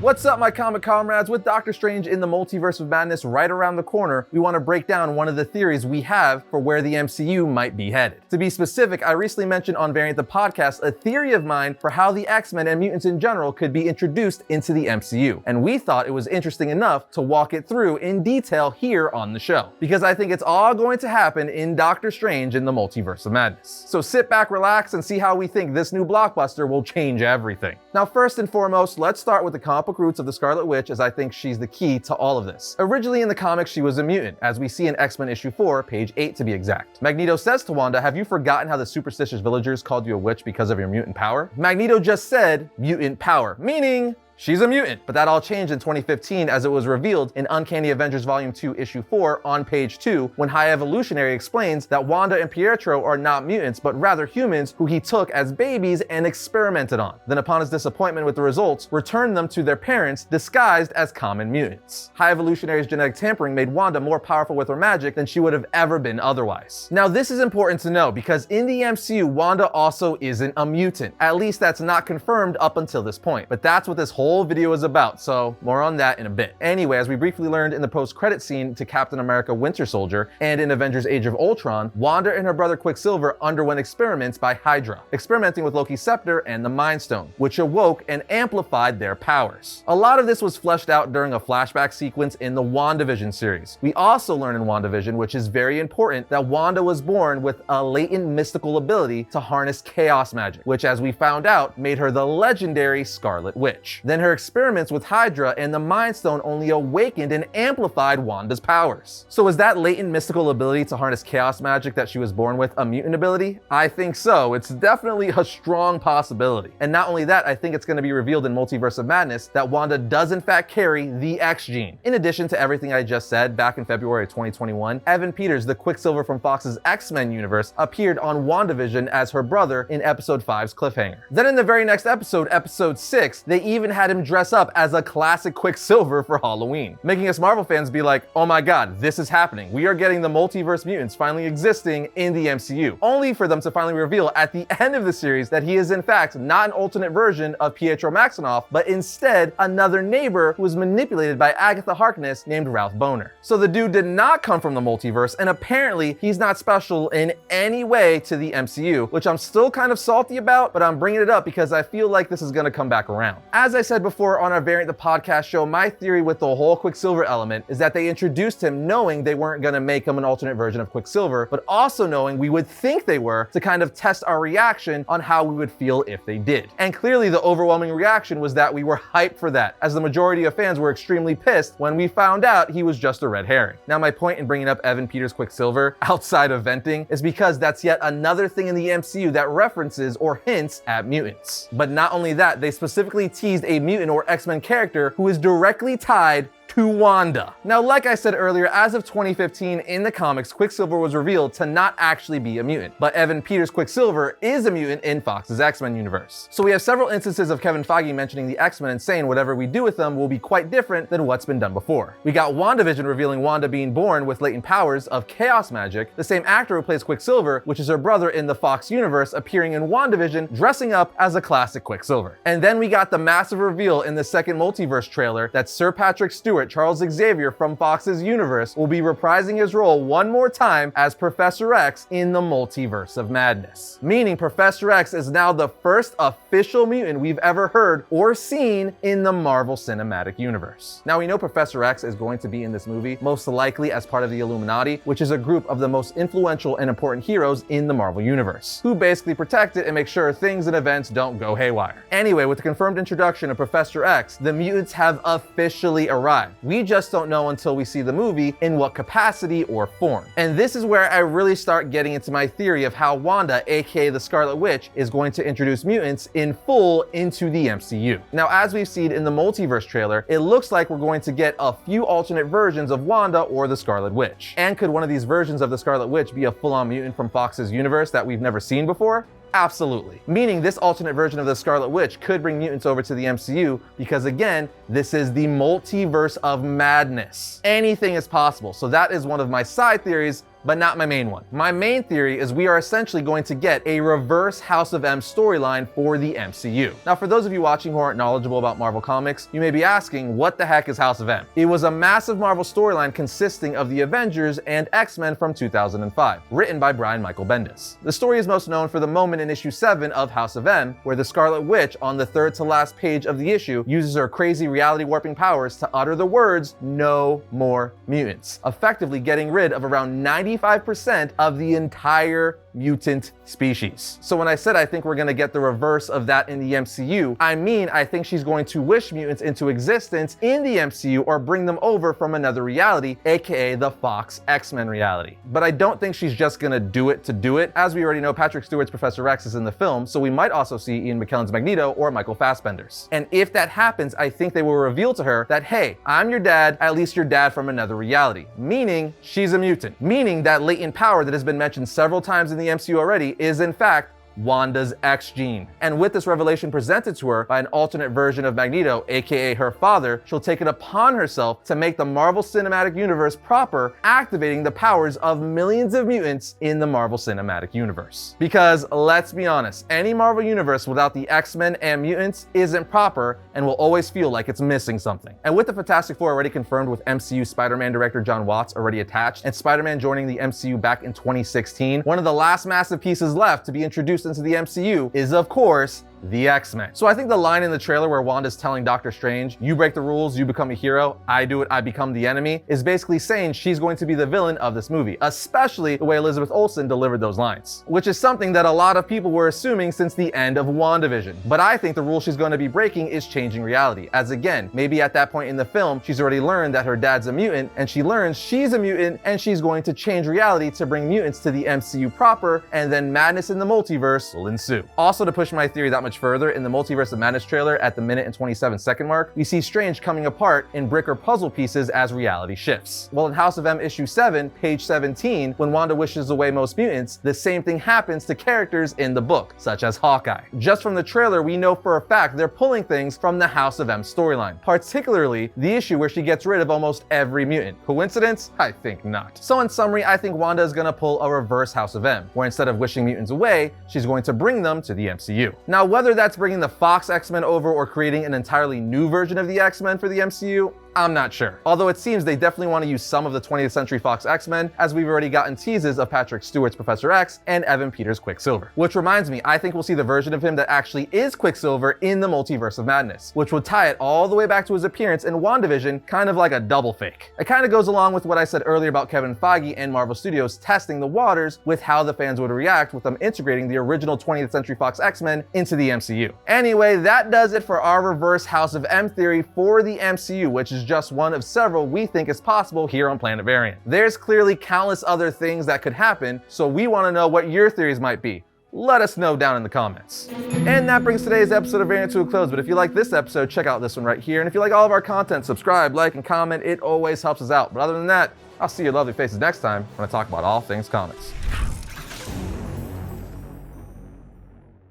What's up, my comic comrades? With Doctor Strange in the Multiverse of Madness right around the corner, we want to break down one of the theories we have for where the MCU might be headed. To be specific, I recently mentioned on Variant the Podcast a theory of mine for how the X-Men and mutants in general could be introduced into the MCU, and we thought it was interesting enough to walk it through in detail here on the show, because I think it's all going to happen in Doctor Strange in the Multiverse of Madness. So sit back, relax, and see how we think this new blockbuster will change everything. Now, first and foremost, let's start with the comic book roots of the Scarlet Witch, as I think she's the key to all of this. Originally in the comics, she was a mutant, as we see in X-Men issue 4, page 8 to be exact. Magneto says to Wanda, "Have you forgotten how the superstitious villagers called you a witch because of your mutant power?" Magneto just said mutant power, meaning she's a mutant. But that all changed in 2015 as it was revealed in Uncanny Avengers Volume 2, Issue 4 on page 2, when High Evolutionary explains that Wanda and Pietro are not mutants, but rather humans who he took as babies and experimented on. Then upon his disappointment with the results, returned them to their parents disguised as common mutants. High Evolutionary's genetic tampering made Wanda more powerful with her magic than she would have ever been otherwise. Now this is important to know because in the MCU, Wanda also isn't a mutant. At least that's not confirmed up until this point. But that's what this whole video is about, so more on that in a bit. Anyway, as we briefly learned in the post-credit scene to Captain America Winter Soldier and in Avengers Age of Ultron, Wanda and her brother Quicksilver underwent experiments by Hydra, experimenting with Loki's scepter and the Mind Stone, which awoke and amplified their powers. A lot of this was fleshed out during a flashback sequence in the WandaVision series. We also learn in WandaVision, which is very important, that Wanda was born with a latent mystical ability to harness chaos magic, which, as we found out, made her the legendary Scarlet Witch. Then her experiments with Hydra and the Mind Stone only awakened and amplified Wanda's powers. So is that latent mystical ability to harness chaos magic that she was born with a mutant ability? I think so. It's definitely a strong possibility. And not only that, I think it's going to be revealed in Multiverse of Madness that Wanda does in fact carry the X gene. In addition to everything I just said, back in February of 2021, Evan Peters, the Quicksilver from Fox's X-Men universe, appeared on WandaVision as her brother in episode 5's cliffhanger. Then in the very next episode, episode 6, they even had him dress up as a classic Quicksilver for Halloween, making us Marvel fans be like, oh my god, this is happening. We are getting the multiverse mutants finally existing in the MCU, only for them to finally reveal at the end of the series that he is in fact not an alternate version of Pietro Maximoff, but instead another neighbor who was manipulated by Agatha Harkness named Ralph Bohner. So the dude did not come from the multiverse, and apparently he's not special in any way to the MCU, which I'm still kind of salty about, but I'm bringing it up because I feel like this is going to come back around. As I said before on our Variant the Podcast show, my theory with the whole Quicksilver element is that they introduced him knowing they weren't going to make him an alternate version of Quicksilver, but also knowing we would think they were, to kind of test our reaction on how we would feel if they did. And clearly the overwhelming reaction was that we were hyped for that, as the majority of fans were extremely pissed when we found out he was just a red herring. Now my point in bringing up Evan Peters' Quicksilver outside of venting is because that's yet another thing in the MCU that references or hints at mutants. But not only that, they specifically teased a mutant or X-Men character who is directly tied to Wanda. Now, like I said earlier, as of 2015 in the comics, Quicksilver was revealed to not actually be a mutant, but Evan Peters' Quicksilver is a mutant in Fox's X-Men universe. So we have several instances of Kevin Feige mentioning the X-Men and saying whatever we do with them will be quite different than what's been done before. We got WandaVision revealing Wanda being born with latent powers of chaos magic, the same actor who plays Quicksilver, which is her brother in the Fox universe, appearing in WandaVision dressing up as a classic Quicksilver. And then we got the massive reveal in the second multiverse trailer that Sir Patrick Stewart, Charles Xavier from Fox's universe, will be reprising his role one more time as Professor X in the Multiverse of Madness. Meaning Professor X is now the first official mutant we've ever heard or seen in the Marvel Cinematic Universe. Now we know Professor X is going to be in this movie, most likely as part of the Illuminati, which is a group of the most influential and important heroes in the Marvel Universe, who basically protect it and make sure things and events don't go haywire. Anyway, with the confirmed introduction of Professor X, the mutants have officially arrived. We just don't know until we see the movie in what capacity or form. And this is where I really start getting into my theory of how Wanda, aka the Scarlet Witch, is going to introduce mutants in full into the MCU. Now, as we've seen in the multiverse trailer, it looks like we're going to get a few alternate versions of Wanda or the Scarlet Witch. And could one of these versions of the Scarlet Witch be a full-on mutant from Fox's universe that we've never seen before? Absolutely. Meaning this alternate version of the Scarlet Witch could bring mutants over to the MCU because, again, this is the multiverse of madness. Anything is possible. So that is one of my side theories but not my main one. My main theory is we are essentially going to get a reverse House of M storyline for the MCU. Now, for those of you watching who aren't knowledgeable about Marvel Comics, you may be asking, what the heck is House of M? It was a massive Marvel storyline consisting of the Avengers and X-Men from 2005, written by Brian Michael Bendis. The story is most known for the moment in issue 7 of House of M, where the Scarlet Witch, on the third to last page of the issue, uses her crazy reality warping powers to utter the words, "No more mutants," effectively getting rid of around 95% of the entire mutant species. So when I said I think we're gonna get the reverse of that in the MCU, I mean I think she's going to wish mutants into existence in the MCU or bring them over from another reality, aka the Fox X-Men reality. But I don't think she's just gonna do it to do it. As we already know, Patrick Stewart's Professor X is in the film, so we might also see Ian McKellen's Magneto or Michael Fassbender's. And if that happens, I think they will reveal to her that, hey, I'm your dad, at least your dad from another reality. Meaning, she's a mutant. Meaning that latent power that has been mentioned several times in the MCU already is in fact Wanda's X gene. And with this revelation presented to her by an alternate version of Magneto, aka her father, she'll take it upon herself to make the Marvel Cinematic Universe proper, activating the powers of millions of mutants in the Marvel Cinematic Universe. Because let's be honest, any Marvel universe without the X-Men and mutants isn't proper and will always feel like it's missing something. And with the Fantastic Four already confirmed with MCU Spider-Man director John Watts already attached, and Spider-Man joining the MCU back in 2016, one of the last massive pieces left to be introduced into the MCU is, of course, the X-Men. So I think the line in the trailer where Wanda's telling Doctor Strange, you break the rules, you become a hero, I do it, I become the enemy, is basically saying she's going to be the villain of this movie, especially the way Elizabeth Olsen delivered those lines, which is something that a lot of people were assuming since the end of WandaVision. But I think the rule she's going to be breaking is changing reality, as again, maybe at that point in the film, she's already learned that her dad's a mutant, and she learns she's a mutant, and she's going to change reality to bring mutants to the MCU proper, and then madness in the multiverse will ensue. Also, to push my theory that much further, in the Multiverse of Madness trailer at the minute and 27-second mark, we see Strange coming apart in brick or puzzle pieces as reality shifts. Well, in House of M issue 7, page 17, when Wanda wishes away most mutants, the same thing happens to characters in the book, such as Hawkeye. Just from the trailer, we know for a fact they're pulling things from the House of M storyline, particularly the issue where she gets rid of almost every mutant. Coincidence? I think not. So in summary, I think Wanda is gonna pull a reverse House of M, where instead of wishing mutants away, she's going to bring them to the MCU. Now, whether that's bringing the Fox X-Men over or creating an entirely new version of the X-Men for the MCU, I'm not sure. Although it seems they definitely want to use some of the 20th Century Fox X-Men, as we've already gotten teases of Patrick Stewart's Professor X and Evan Peters' Quicksilver. Which reminds me, I think we'll see the version of him that actually is Quicksilver in the Multiverse of Madness, which would tie it all the way back to his appearance in WandaVision, kind of like a double fake. It kind of goes along with what I said earlier about Kevin Feige and Marvel Studios testing the waters with how the fans would react with them integrating the original 20th Century Fox X-Men into the MCU. Anyway, that does it for our reverse House of M theory for the MCU, which is just one of several we think is possible here on Planet Variant. There's clearly countless other things that could happen, so we want to know what your theories might be. Let us know down in the comments. And that brings today's episode of Variant to a close, but if you like this episode, check out this one right here. And if you like all of our content, subscribe, like, and comment. It always helps us out. But other than that, I'll see your lovely faces next time when I talk about all things comics.